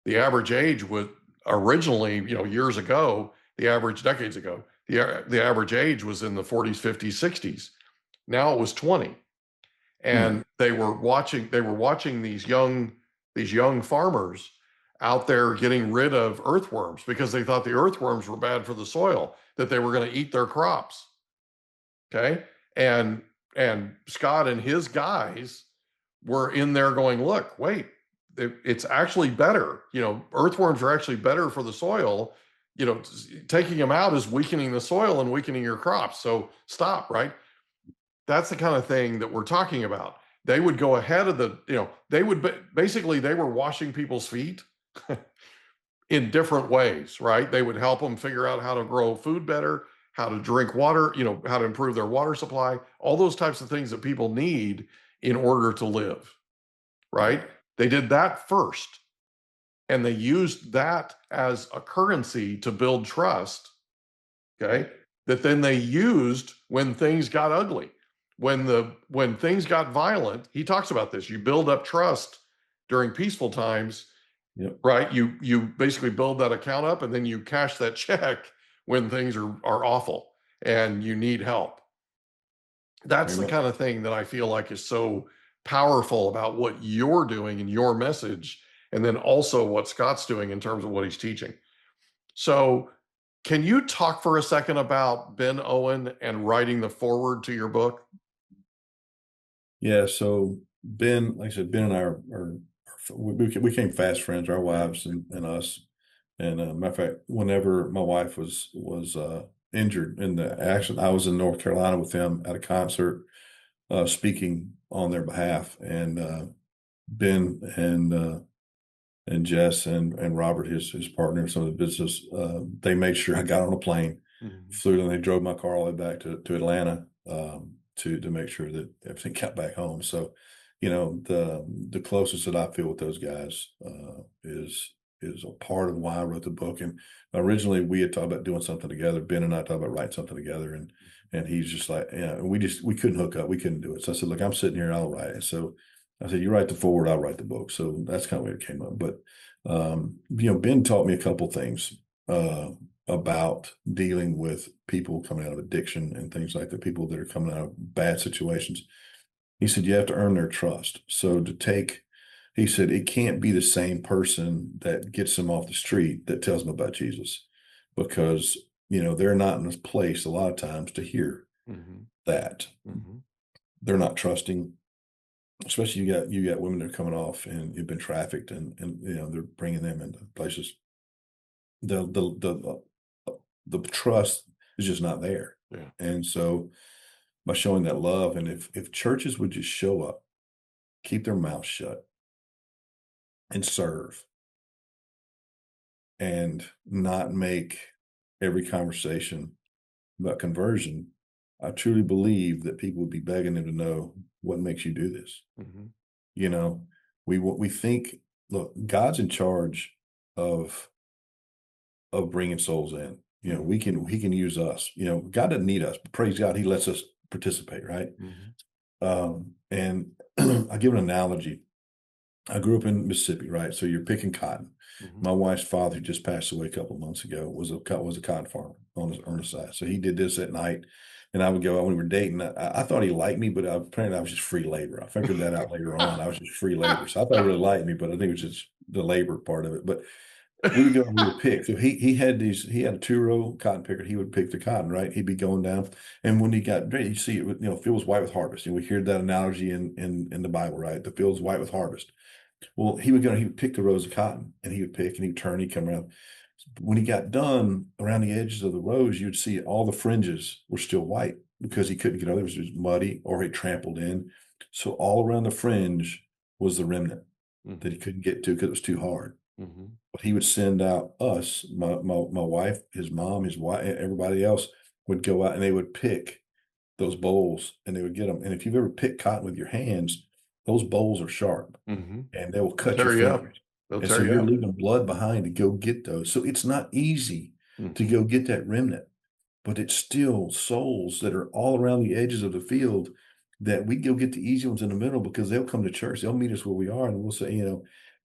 the average age was originally, years ago, decades ago, the average age was in the 40s, 50s, 60s. Now it was 20. And they were watching these young farmers out there getting rid of earthworms because they thought the earthworms were bad for the soil, that they were going to eat their crops. Okay. And Scott and his guys were in there going, look, wait, it's actually better. Earthworms are actually better for the soil. Taking them out is weakening the soil and weakening your crops. So stop, right? That's the kind of thing that we're talking about. They would go ahead of they would basically, they were washing people's feet in different ways, right? They would help them figure out how to grow food better, how to drink water, how to improve their water supply, all those types of things that people need in order to live, right? They did that first, and they used that as a currency to build trust, okay? That then they used when things got ugly. When things got violent, he talks about this. You build up trust during peaceful times. Yep. Right? You basically build that account up and then you cash that check when things are awful and you need help. That's Very the much. kind of thing that I feel like is so powerful about what you're doing and your message, and then also what Scott's doing in terms of what he's teaching. So, can you talk for a second about Ben Owen and writing the foreword to your book? Yeah. So Ben, like I said, Ben and I we became fast friends, our wives and us. And matter of fact, whenever my wife was injured in the accident, I was in North Carolina with them at a concert, speaking on their behalf. And Ben and Jess and Robert, his partner, some of the business, they made sure I got on a plane Flew and they drove my car all the way back to Atlanta to make sure that everything got back home. So, the closest that I feel with those guys is a part of why I wrote the book. And originally we had talked about doing something together. Ben and I talked about writing something together, and he's just like, we couldn't hook up. We couldn't do it. So I said, look, I'm sitting here, I'll write it. So I said, you write the forward, I'll write the book. So that's kind of where it came up. But, Ben taught me a couple things about dealing with people coming out of addiction and things like that, people that are coming out of bad situations. He said, you have to earn their trust. So he said, it can't be the same person that gets them off the street that tells them about Jesus, because, they're not in this place a lot of times to hear that. They're not trusting, especially you got women that are coming off and you've been trafficked and they're bringing them into places. The trust is just not there. Yeah. And so by showing that love, and if churches would just show up, keep their mouth shut and serve, and not make every conversation about conversion, I truly believe that people would be begging them to know what makes you do this. We think, look, God's in charge of bringing souls in. He can use us. God doesn't need us, but praise God, he lets us participate, right? And I give an analogy. I grew up in Mississippi, right? So you're picking cotton. My wife's father, who just passed away a couple of months ago, was a cotton farmer on the side. So he did this at night, and I would go, when we were dating, I thought he liked me, but apparently I was just free labor. I figured that out later on. I was just free labor. So I thought he really liked me, but I think it was just the labor part of it. But we would go and we would pick. So he had a 2-row cotton picker. He would pick the cotton, right? He'd be going down. And when he got ready, you see it, field was white with harvest. And we hear that analogy in the Bible, right? The field's white with harvest. Well, he would pick the rows of cotton, and he would pick, and he'd turn, he'd come around. When he got done around the edges of the rows, you'd see all the fringes were still white because he couldn't get over. It was just muddy or he trampled in. So all around the fringe was the remnant that he couldn't get to because it was too hard. But he would send out us, my wife, his mom, his wife, everybody else would go out and they would pick those bowls and they would get them. And if you've ever picked cotton with your hands, those bowls are sharp and they will cut your fingers. And so you're leaving blood behind to go get those. So it's not easy to go get that remnant, but it's still souls that are all around the edges of the field that we go get the easy ones in the middle, because they'll come to church. They'll meet us where we are and we'll say,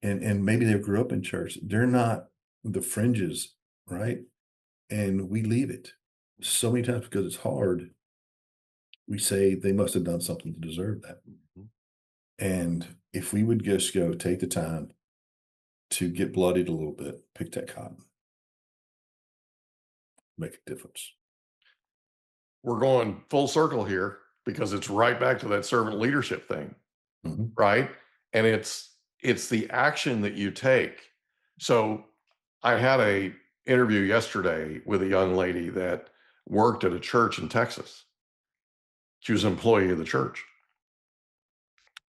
and maybe they grew up in church. They're not the fringes, right? And we leave it so many times because it's hard. We say they must have done something to deserve that. And if we would just go take the time to get bloodied a little bit, pick that cotton, make a difference. We're going full circle here because it's right back to that servant leadership thing, right? And it's the action that you take. So I had a interview yesterday with a young lady that worked at a church in Texas. She was an employee of the church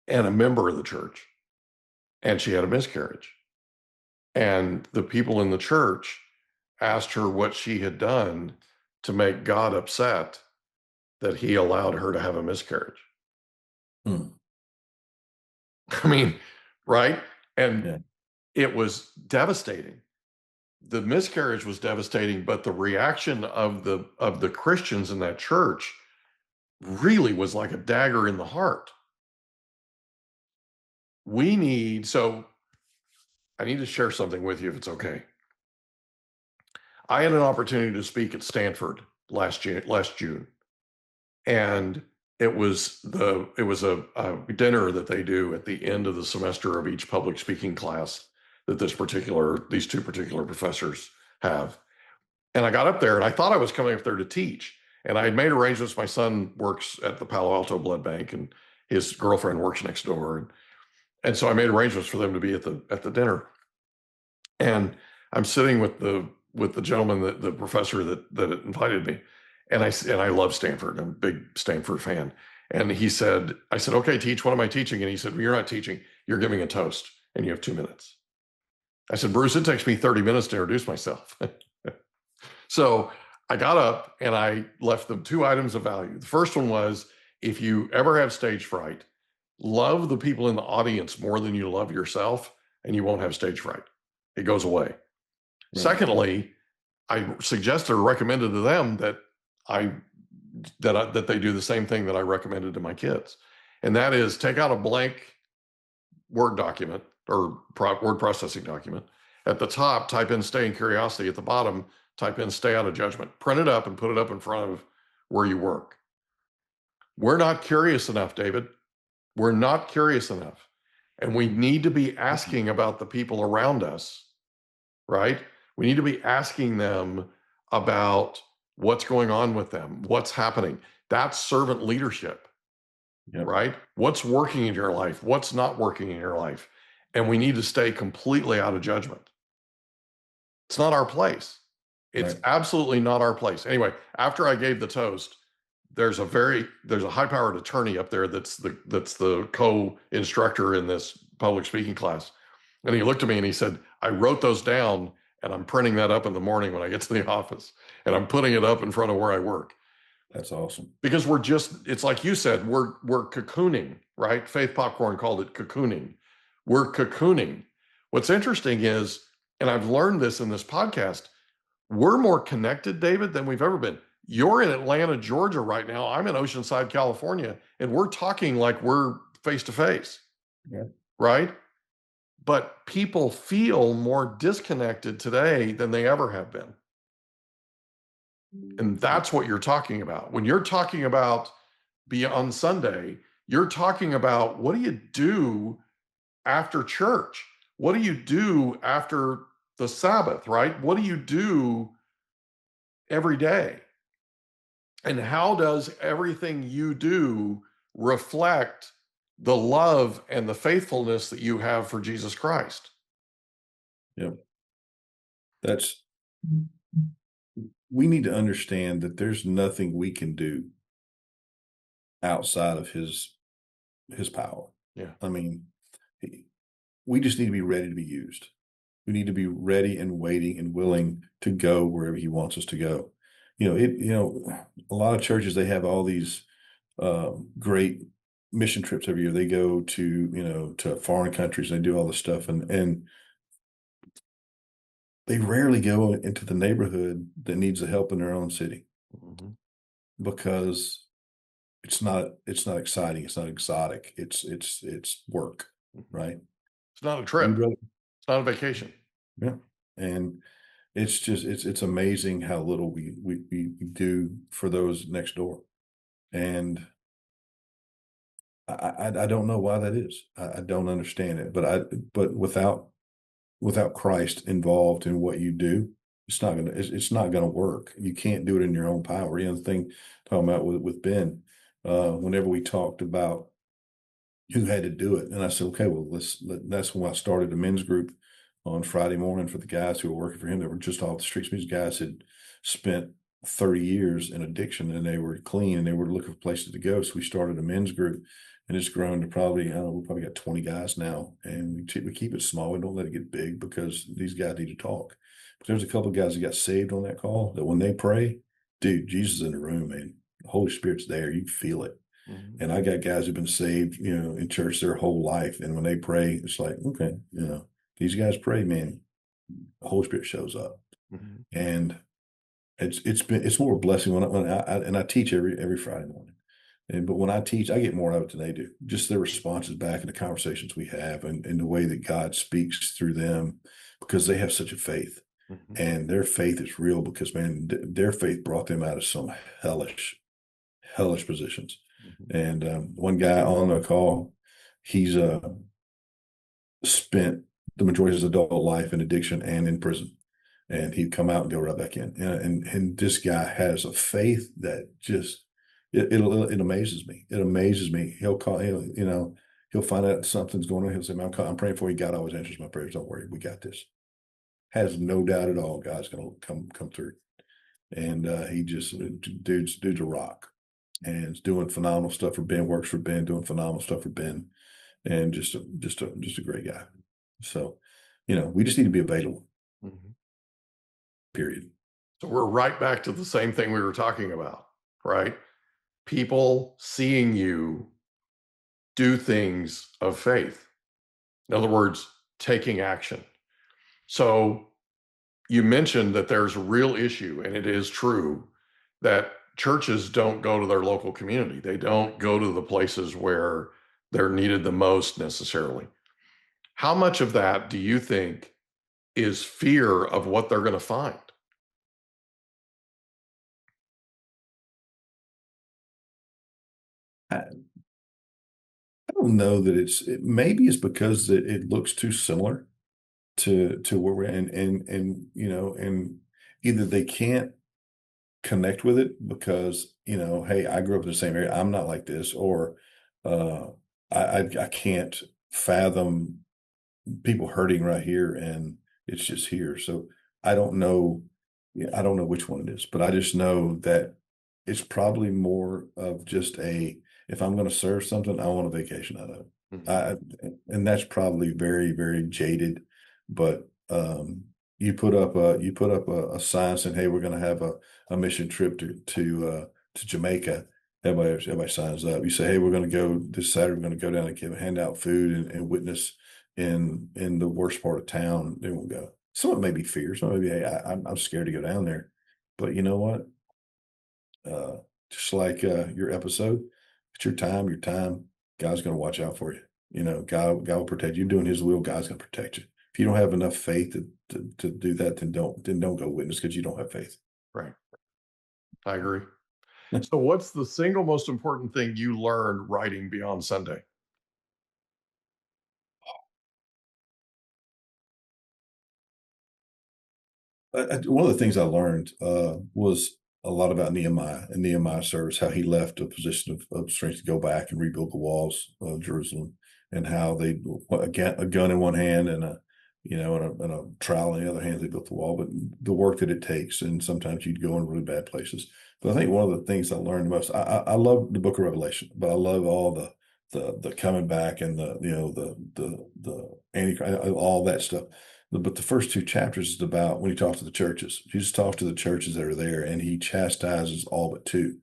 and a member of the church, and she had a miscarriage. And the people in the church asked her what she had done to make God upset that he allowed her to have a miscarriage. I mean, right? And it was devastating. The miscarriage was devastating, but the reaction of the Christians in that church really was like a dagger in the heart. I need to share something with you if it's okay. I had an opportunity to speak at Stanford last June. And it was a dinner that they do at the end of the semester of each public speaking class that these two particular professors have. And I got up there and I thought I was coming up there to teach. And I had made arrangements. My son works at the Palo Alto Blood Bank and his girlfriend works next door. And so I made arrangements for them to be at the dinner. And I'm sitting with the gentleman, the professor that invited me. And I love Stanford. I'm a big Stanford fan. And I said, okay, teach. What am I teaching? And he said, well, you're not teaching. You're giving a toast and you have 2 minutes. I said, Bruce, it takes me 30 minutes to introduce myself. So I got up and I left them 2 items of value. The first one was, if you ever have stage fright, love the people in the audience more than you love yourself, and you won't have stage fright. It goes away. Right. Secondly, I suggested or recommended to them that they do the same thing that I recommended to my kids. And that is, take out a blank Word document or word processing document. At the top, type in stay in curiosity. At the bottom, type in stay out of judgment. Print it up and put it up in front of where you work. We're not curious enough, David. We're not curious enough. And we need to be asking about the people around us, right? We need to be asking them about what's going on with them, what's happening. That's servant leadership, right? What's working in your life? What's not working in your life? And we need to stay completely out of judgment. It's not our place. It's absolutely not our place. Anyway, after I gave the toast, there's a high-powered attorney up there that's the co-instructor in this public speaking class. And he looked at me and he said, I wrote those down and I'm printing that up in the morning when I get to the office, and I'm putting it up in front of where I work. That's awesome. Because it's like you said, we're cocooning, right? Faith Popcorn called it cocooning. We're cocooning. What's interesting is, and I've learned this in this podcast, we're more connected, David, than we've ever been. You're in Atlanta, Georgia right now. I'm in Oceanside, California, and we're talking like we're face to face, right? But people feel more disconnected today than they ever have been. And that's what you're talking about. When you're talking about on Sunday, you're talking about, what do you do after church? What do you do after the Sabbath, right? What do you do every day? And how does everything you do reflect the love and the faithfulness that you have for Jesus Christ? Yep. We need to understand that there's nothing we can do outside of his power. Yeah. I mean, we just need to be ready to be used. We need to be ready and waiting and willing to go wherever he wants us to go. A lot of churches, they have all these great mission trips every year. They go to foreign countries. They do all this stuff, and they rarely go into the neighborhood that needs the help in their own city, because it's not exciting. It's not exotic. It's work, right? It's not a trip. It's not a vacation. Yeah. And it's amazing how little we do for those next door. And I don't know why that is. I don't understand it, but without Christ involved in what you do, it's not gonna work. You can't do it in your own power. The thing talking about with Ben, whenever we talked about who had to do it, and I said, okay, well, that's when I started a men's group on Friday morning for the guys who were working for him that were just off the streets. These guys had spent 30 years in addiction, and they were clean, and they were looking for places to go. So we started a men's group, and it's grown to probably, I don't know, we probably got 20 guys now, and we keep it small. We don't let it get big, because these guys need to talk. But there's a couple of guys that got saved on that call, that when they pray, dude, Jesus is in the room, man. The Holy Spirit's there. You feel it. And I got guys who've been saved, in church their whole life. And when they pray, it's like, okay, these guys pray, man, the Holy Spirit shows up. And it's more a blessing when I teach every Friday morning. But when I teach, I get more of it than they do. Just their responses back and the conversations we have, and the way that God speaks through them, because they have such a faith. And their faith is real, because, man, their faith brought them out of some hellish positions. And one guy on the call, he's spent the majority of his adult life in addiction and in prison, and he'd come out and go right back in. And this guy has a faith that just it amazes me. It amazes me. He'll call, he'll find out something's going on. He'll say, "Man, I'm praying for you. God always answers my prayers. Don't worry, we got this." Has no doubt at all God's going to come through. And he just dude's a rock. And is doing phenomenal stuff for Ben, works for Ben, doing phenomenal stuff for Ben, and just a great guy. So, we just need to be available. Period. So we're right back to the same thing we were talking about, right? People seeing you do things of faith. In other words, taking action. So you mentioned that there's a real issue, and it is true, that churches don't go to their local community. They don't go to the places where they're needed the most necessarily. How much of that do you think is fear of what they're going to find? I don't know that maybe it's because it looks too similar to where we're and and either they can't connect with it because hey, I grew up in the same area, I'm not like this, or uh I can't fathom people hurting right here and it's just here. So I don't know. Yeah, I don't know which one it is, but I just know that it's probably more of just if I'm going to serve something, I want a vacation out of it. Mhm. And that's probably very, very jaded, but you put up a sign saying, hey, we're going to have a mission trip to Jamaica. Everybody signs up. You say, hey, we're going to go this Saturday, we're going to go down and hand out food and witness in the worst part of town. They won't go. Some of it may be fear. Some of it may be, hey, I'm scared to go down there. But you know what? Uh, just like your episode, it's your time. Your time. God's going to watch out for you. God will protect you. You're doing His will. God's going to protect you. If you don't have enough faith to do that, then don't go witness because you don't have faith. Right. I agree. So what's the single most important thing you learned writing Beyond Sunday? One of the things I learned was a lot about Nehemiah and Nehemiah's service, how he left a position of strength to go back and rebuild the walls of Jerusalem, and how a gun in one hand and a trowel in the other hand, they built the wall. But the work that it takes, and sometimes you'd go in really bad places. But I think one of the things I learned the most, I love the Book of Revelation, but I love all the coming back and the Antichrist, all that stuff. But the first two chapters is about when he talks to the churches. Jesus talks to the churches that are there, and he chastises all but two.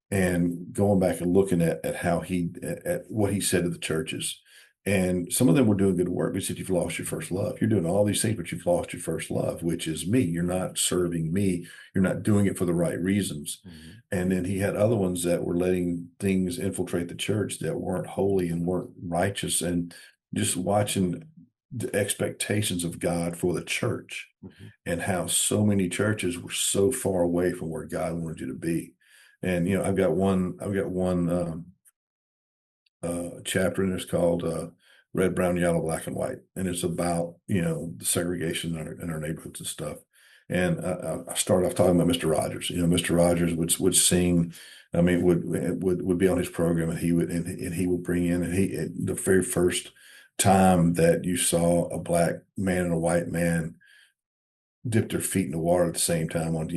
And going back and looking at how at what he said to the churches, and some of them were doing good work, but he said, you've lost your first love. You're doing all these things, but you've lost your first love, which is me. You're not serving me. You're not doing it for the right reasons. Mhm. And then he had other ones that were letting things infiltrate the church that weren't holy and weren't righteous, and just watching the expectations of God for the church, Mhm. and how so many churches were so far away from where God wanted you to be. And I've got one chapter in this called Red, Brown, Yellow, Black, and White, and it's about the segregation in our neighborhoods and stuff. And I started off talking about Mr. Rogers. Mr. Rogers would sing. I mean, would be on his program, and he would bring in, and the very first time that you saw a black man and a white man dipped their feet in the water at the same time on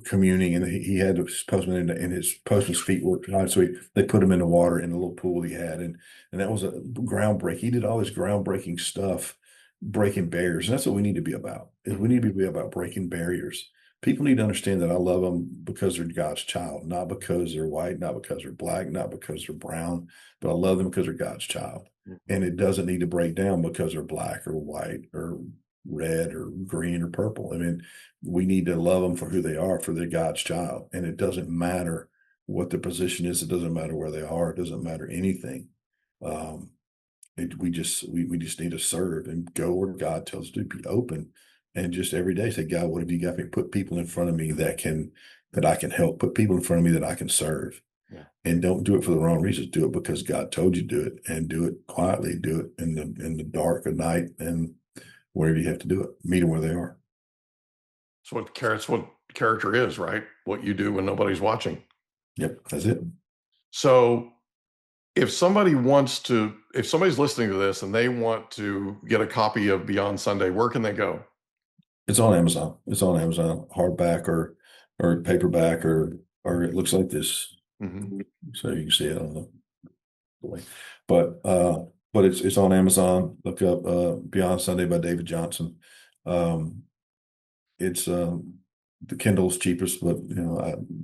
communing, and he had his postman and his postman's feet were tied, so they put him in the water in a little pool he had, and that was a groundbreaking. He did all this groundbreaking stuff, breaking barriers, and that's what we need to be about. Is we need to be about breaking barriers. People need to understand that I love them because they're God's child, not because they're white, not because they're black, not because they're brown, but I love them because they're God's child. And it doesn't need to break down because they're black or white or red or green or purple. I mean, we need to love them for who they are, for they're God's child. And it doesn't matter what the position is. It doesn't matter where they are. It doesn't matter anything. Um, we just need to serve and go where God tells us to be open, and just every day say, God, what have you got me? Put people in front of me that I can help. Put people in front of me that I can serve. Yeah. And don't do it for the wrong reasons. Do it because God told you to do it, and do it quietly. Do it in the dark of night, and wherever you have to do it, meet them where they are. It's what character is, right? What you do when nobody's watching. Yep, that's it. So if somebody's listening to this and they want to get a copy of Beyond Sunday, where can they go? It's on Amazon. It's on Amazon, hardback or paperback, or it looks like this. Mm-hmm. So you can see it on the way. But it's on Amazon. Look up Beyond Sunday by David Johnson. It's the Kindle's cheapest, but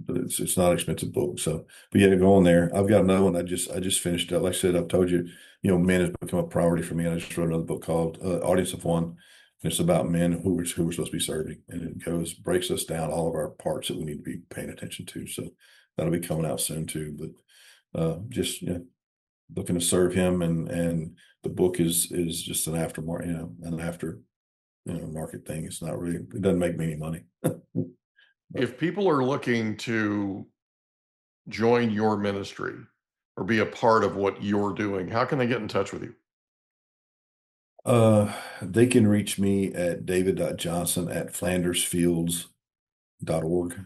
but it's not an expensive book. So, but yeah, go on there. I've got another one. I just finished up. Like I said, I've told you, men has become a priority for me. I just wrote another book called Audience of One. And it's about men who we're supposed to be serving, and it breaks us down all of our parts that we need to be paying attention to. So that'll be coming out soon too. But just looking to serve him, and the book is just an after market thing. It's not really, it doesn't make me any money. If people are looking to join your ministry or be a part of what you're doing, how can they get in touch with you? They can reach me at david.johnson@flandersfields.org.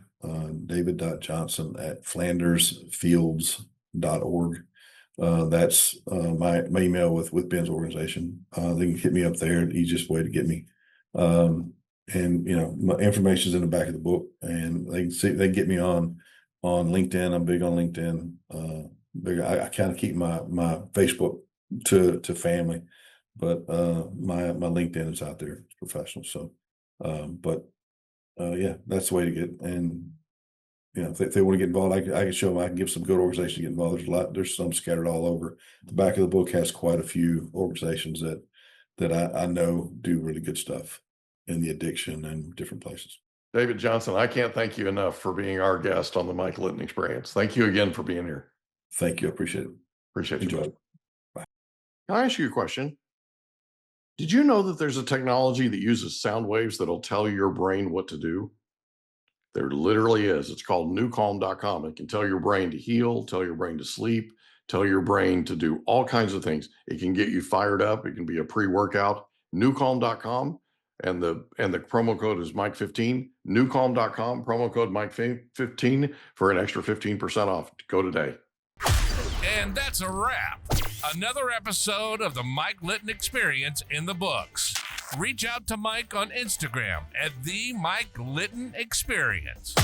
david.johnson@flandersfields.org. That's my email with Ben's organization. They can hit me up there. The easiest way to get me. And my information is in the back of the book, and they can get me on LinkedIn. I'm big on LinkedIn. I kind of keep my Facebook to family, but my LinkedIn is out there. It's professional. So, yeah, that's the way to get. And if they want to get involved, I can show them. I can give some good organizations to get involved. There's some scattered all over. The back of the book has quite a few organizations that I know do really good stuff in the addiction and different places. David Johnson, I can't thank you enough for being our guest on the Mike Litton Experience. Thank you again for being here. Thank you. I appreciate it. Appreciate Enjoy you. it. Bye. Can I ask you a question? Did you know that there's a technology that uses sound waves that'll tell your brain what to do? There literally is. It's called newcalm.com. It can tell your brain to heal, tell your brain to sleep, tell your brain to do all kinds of things. It can get you fired up. It can be a pre-workout. Newcalm.com. And the promo code is Mike15. Newcalm.com, promo code Mike15 for an extra 15% off. Go today. And that's a wrap. Another episode of the Mike Litton Experience in the books. Reach out to Mike on Instagram at the Mike Litton Experience.